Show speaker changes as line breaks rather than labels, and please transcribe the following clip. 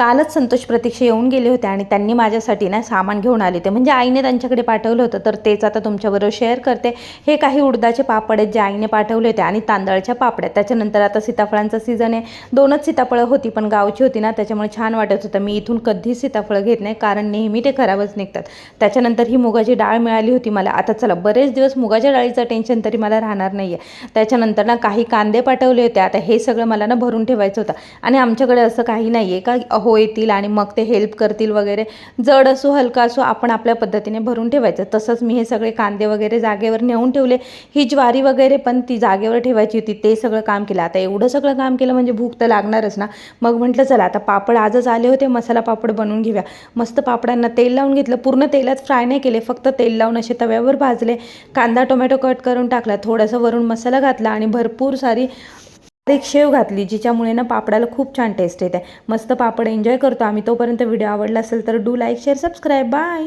कालच संतोष प्रतीक्षा येऊन गेले होते आणि त्यांनी माझ्यासाठी ना सामान घेऊन आले ते, म्हणजे आईने त्यांच्याकडे पाठवलं होतं, तर तेच आता तुमच्याबरोबर शेअर करते। हे काही उडदाचे पापड आहेत जे आईने पाठवले होते आणि तांदळाच्या पापड्या। त्याच्यानंतर आता सीताफळांचा सीझन आहे, 2च सीताफळं होती पण गावची होती ना, त्याच्यामुळे छान वाटत होतं। मी इथून कधीच सीताफळं घेत नाही कारण नेहमी ते खराबच निघतात। त्याच्यानंतर ही मुगाची डाळ मिळाली होती मला। आता चला बरेच दिवस मुगाच्या डाळीचं टेन्शन तरी मला राहणार नाही आहे। त्याच्यानंतर ना काही कांदे पाठवले होते, आता हे सगळं मला ना भरून ठेवायचं होतं आणि आमच्याकडे असं काही नाही आहे का हो येतील आणि मग ते हेल्प करतील वगैरे, जड असो हलका असो आपण आपल्या पद्धतीने भरून ठेवायचं। तसंच मी हे सगळे कांदे वगैरे जागेवर नेऊन ठेवले, ही ज्वारी वगैरे पण ती जागेवर ठेवायची होती, ते सगळं काम केलं। आता एवढं सगळं काम केलं म्हणजे भूक तर लागणारच ना, मग म्हटलं चला आता पापड आजच आले होते, मसाला पापड बनवून घेऊया। मस्त पापडांना तेल लावून घेतलं, पूर्ण तेलात फ्राय नाही केले, फक्त तेल लावून असे तव्यावर भाजले। कांदा टोमॅटो कट करून टाकला, थोडासा वरून मसाला घातला आणि भरपूर सारी एक शेव घातली, जिच्यामुळे ना पापडाला खूप छान टेस्ट येते। मस्त पापड एन्जॉय करतो आम्ही। तोपर्यंत व्हिडिओ आवडला असेल तर do like share subscribe bye.